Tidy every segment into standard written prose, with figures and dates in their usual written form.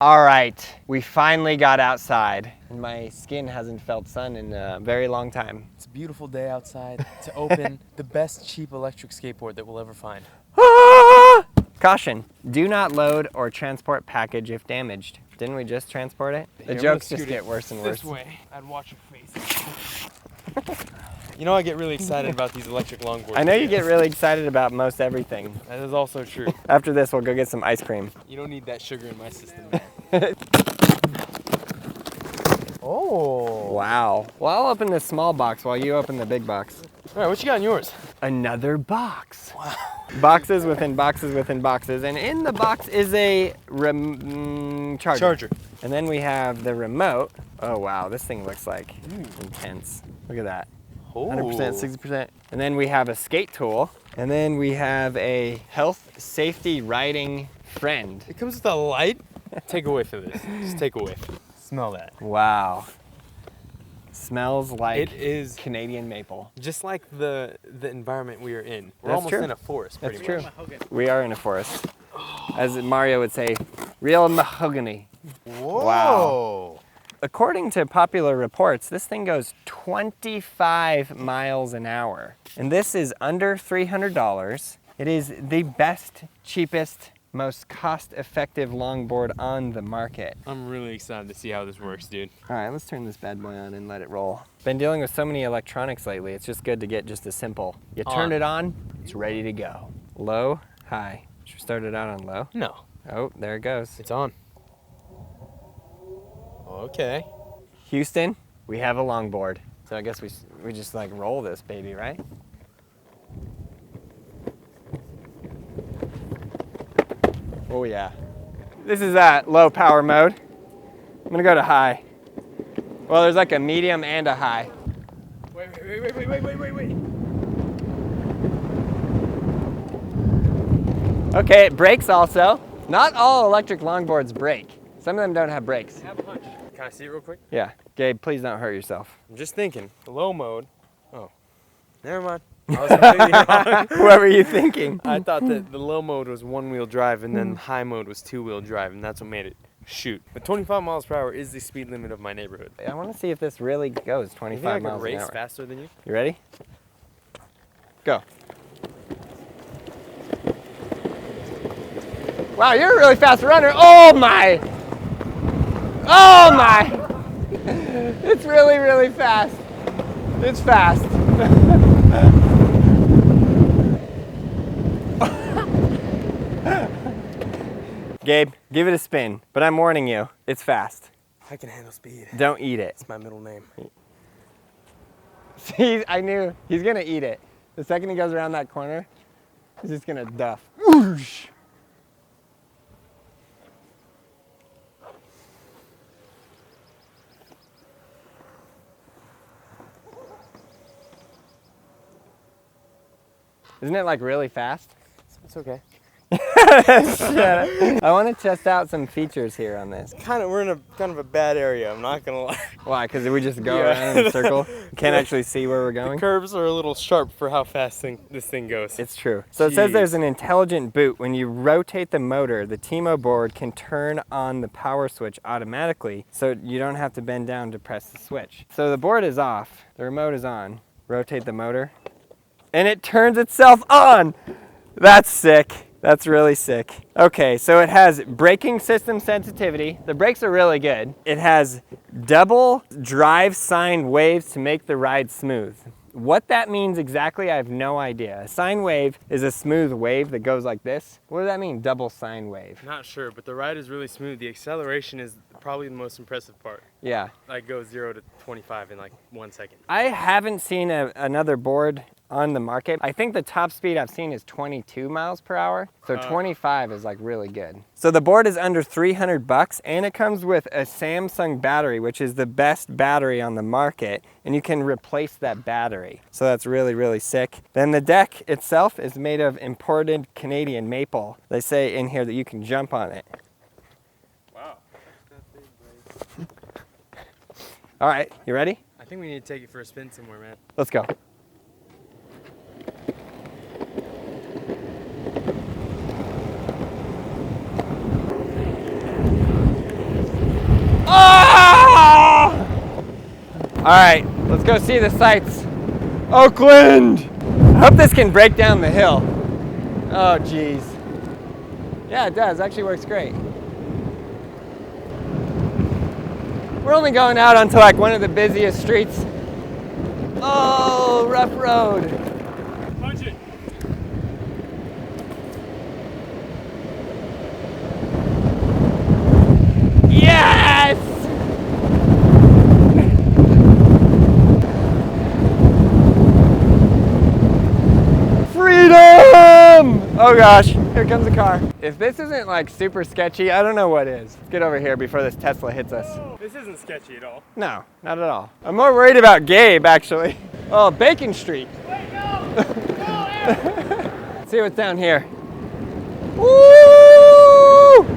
All right, we finally got outside. My skin hasn't felt sun in a very long time. It's a beautiful day outside to open the best cheap electric skateboard that we'll ever find. Caution, do not load or transport package if damaged. Didn't we just transport it? The jokes just get worse and worse. This way, I'd watch your face. You know, I get really excited about these electric longboards. I know you get really excited about most everything. That is also true. After this, we'll go get some ice cream. You don't need that sugar in my system, man. Oh. Wow. Well, I'll open this small box while you open the big box. All right, what you got in yours? Another box. Wow. Boxes within boxes within boxes. And in the box is a charger. And then we have the remote. Oh, wow. This thing looks like intense. Look at that. 100%, 60%. And then we have a skate tool. And then we have a health, safety, riding friend. It comes with a light. Take a whiff of this. Just take a whiff. Smell that. Wow. Smells like it is Canadian maple. Just like the environment we are in. We're That's almost true. in a forest. That's pretty true. much. We are in a forest. As Mario would say, real mahogany. Whoa. Wow. According to popular reports, this thing goes 25 miles an hour. And this is under $300. It is the best, cheapest, most cost-effective longboard on the market. I'm really excited to see how this works, dude. All right, let's turn this bad boy on and let it roll. Been dealing with so many electronics lately, it's just good to get just a simple. You turn it on, it's ready to go. Low, high. Should we start it out on low? No. Oh, there it goes. It's on. Okay. Houston, we have a longboard. So I guess we just like roll this baby, right? Oh yeah. This is that low power mode. I'm gonna go to high. Well, there's like a medium and a high. Wait. Okay, it brakes also. Not all electric longboards brake. Some of them don't have brakes. Have a punch. Can I see it real quick? Yeah, Gabe, please don't hurt yourself. I'm just thinking, the low mode. Oh, never mind. I was completely wrong. What were you thinking? I thought that the low mode was one-wheel drive and then high mode was two-wheel drive, and that's what made it shoot. But 25 miles per hour is the speed limit of my neighborhood. I want to see if this really goes 25 You think I miles could an race hour. faster than you? You ready? Go. Wow, you're a really fast runner. Oh my! Oh my! It's really, really fast. It's fast. Gabe, give it a spin, but I'm warning you, it's fast. I can handle speed. Don't eat it. It's my middle name. See, I knew he's gonna eat it. The second he goes around that corner, he's just gonna duff. Whoosh. Isn't it like really fast? It's okay. I want to test out some features here on this. We're in a kind of a bad area, I'm not gonna lie. Why? Because we just go around in a circle? Can't actually see where we're going? The curves are a little sharp for how fast this thing goes. It's true. So it says there's an intelligent boot. When you rotate the motor, the Teemo board can turn on the power switch automatically, so you don't have to bend down to press the switch. So the board is off, the remote is on. Rotate the motor, and it turns itself on! That's sick. That's really sick. Okay, so it has braking system sensitivity. The brakes are really good. It has double drive sine waves to make the ride smooth. What that means exactly, I have no idea. A sine wave is a smooth wave that goes like this. What does that mean, double sine wave? Not sure, but the ride is really smooth. The acceleration is probably the most impressive part. Yeah. Like goes 0 to 25 in like 1 second. I haven't seen another board on the market. I think the top speed I've seen is 22 miles per hour. So 25 is like really good. So the board is under 300 bucks and it comes with a Samsung battery, which is the best battery on the market, and you can replace that battery. So that's really, really sick. Then the deck itself is made of imported Canadian maple. They say in here that you can jump on it. Wow. All right, you ready? I think we need to take it for a spin somewhere, man. Let's go. right, let's go see the sights. Oakland! I hope this can break down the hill. Oh, geez. Yeah, it does. Actually works great. We're only going out onto like one of the busiest streets. Oh, rough road. Punch it. Yes! Freedom! Oh gosh, here comes a car. If this isn't like super sketchy, I don't know what is. Let's get over here before this Tesla hits us. This isn't sketchy at all. No, not at all. I'm more worried about Gabe, actually. Oh, Bacon Street. Wait, no! No, Aaron! Let's see what's down here. Woo!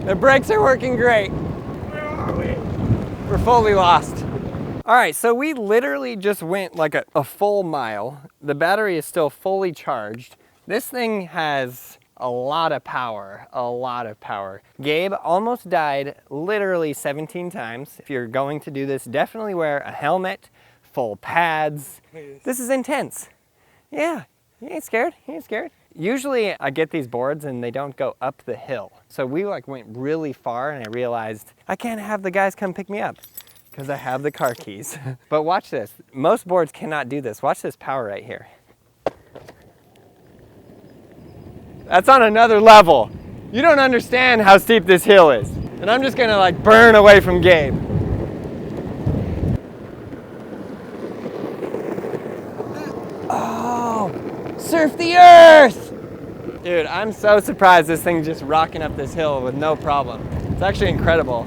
The brakes are working great. Where are we? We're fully lost. All right, so we literally just went like a full mile. The battery is still fully charged. This thing has a lot of power, a lot of power. Gabe almost died literally 17 times. If you're going to do this, definitely wear a helmet, full pads. This is intense. Yeah, he ain't scared, he ain't scared. Usually I get these boards and they don't go up the hill. So we like went really far and I realized I can't have the guys come pick me up because I have the car keys. But watch this. Most boards cannot do this. Watch this power right here. That's on another level. You don't understand how steep this hill is. And I'm just gonna like burn away from Gabe. Oh, surf the earth! Dude, I'm so surprised this thing's just rocking up this hill with no problem. It's actually incredible.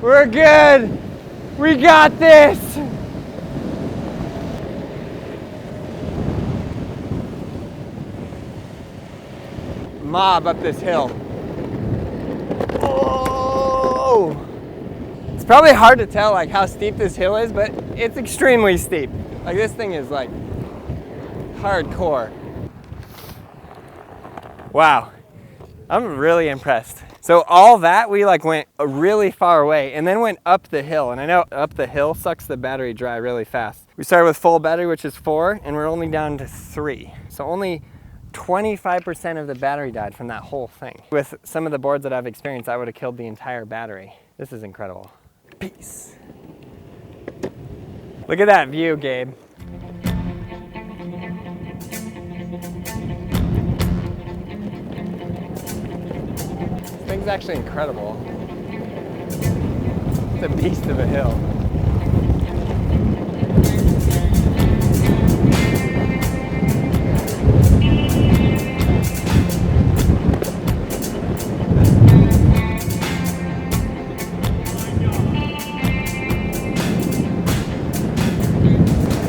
We're good! We got this! Mob up this hill. Oh! It's probably hard to tell like how steep this hill is, but it's extremely steep. Like this thing is like hardcore. Wow, I'm really impressed. So all that, we like went really far away and then went up the hill. And I know up the hill sucks the battery dry really fast. We started with full battery, which is 4, and we're only down to 3. So only 25% of the battery died from that whole thing. With some of the boards that I've experienced, I would have killed the entire battery. This is incredible. Peace. Look at that view, Gabe. This thing's actually incredible. It's a beast of a hill.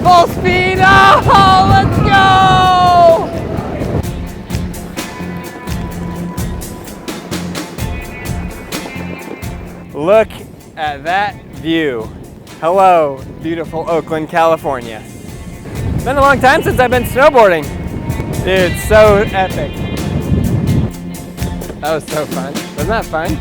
Full speed! Oh, let's go! Look at that view. Hello, beautiful Oakland, California. It's been a long time since I've been snowboarding. Dude, so epic. That was so fun. Wasn't that fun?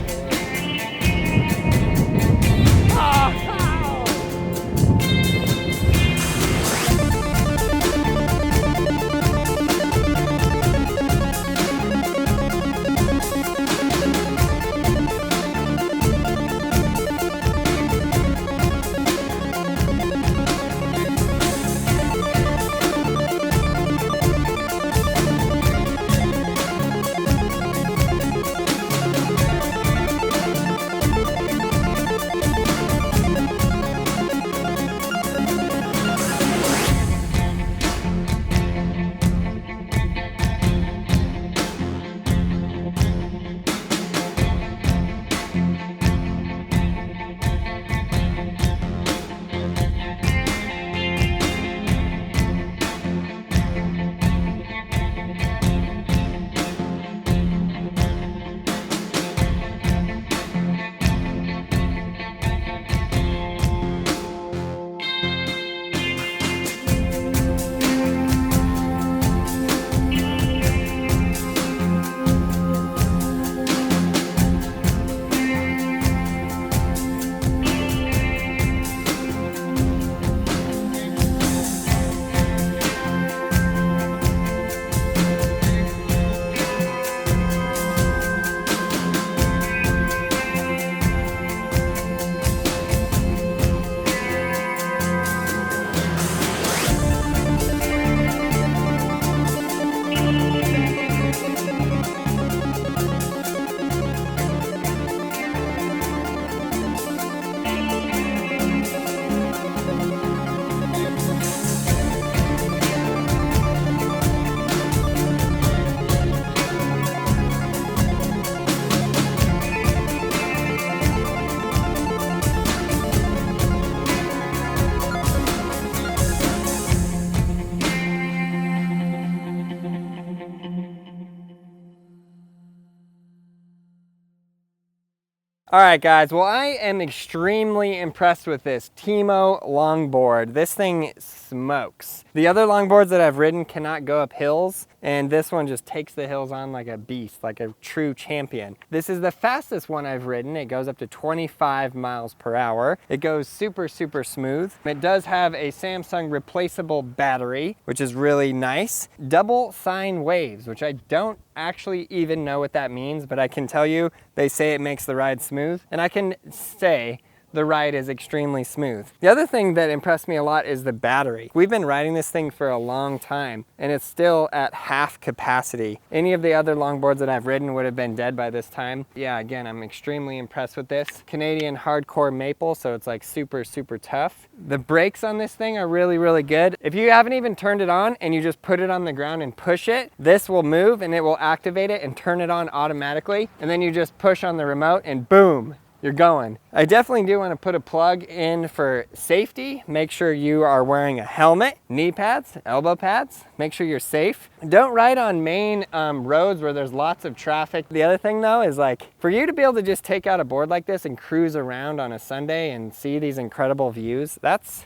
All right, guys, well, I am extremely impressed with this Teemo longboard. This thing smokes. The other longboards that I've ridden cannot go up hills, and this one just takes the hills on like a beast, like a true champion. This is the fastest one I've ridden. It goes up to 25 miles per hour. It goes super, super smooth. It does have a Samsung replaceable battery, which is really nice. Double sine waves, which I don't actually even know what that means, but I can tell you they say it makes the ride smooth, and I can say the ride is extremely smooth. The other thing that impressed me a lot is the battery. We've been riding this thing for a long time, and it's still at half capacity. Any of the other longboards that I've ridden would have been dead by this time. Yeah, again, I'm extremely impressed with this. Canadian hardcore maple, so it's like super, super tough. The brakes on this thing are really, really good. If you haven't even turned it on and you just put it on the ground and push it, this will move and it will activate it and turn it on automatically. And then you just push on the remote and boom, you're going. I definitely do want to put a plug in for safety. Make sure you are wearing a helmet, knee pads, elbow pads. Make sure you're safe. Don't ride on main roads where there's lots of traffic. The other thing though is like, for you to be able to just take out a board like this and cruise around on a Sunday and see these incredible views, that's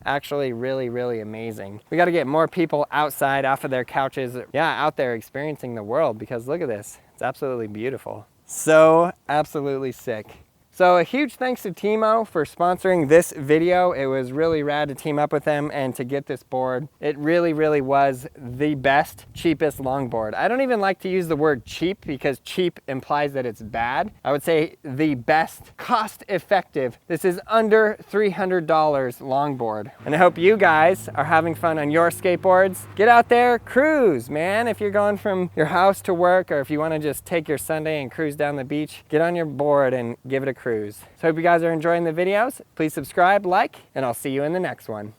actually really, really amazing. We got to get more people outside off of their couches, yeah, out there experiencing the world, because look at this. It's absolutely beautiful. So absolutely sick. So a huge thanks to Teemo for sponsoring this video. It was really rad to team up with them and to get this board. It really, really was the best, cheapest longboard. I don't even like to use the word cheap because cheap implies that it's bad. I would say the best, cost effective. This is under $300 longboard. And I hope you guys are having fun on your skateboards. Get out there, cruise, man. If you're going from your house to work, or if you want to just take your Sunday and cruise down the beach, get on your board and give it a cruise. So I hope you guys are enjoying the videos. Please subscribe, like, and I'll see you in the next one.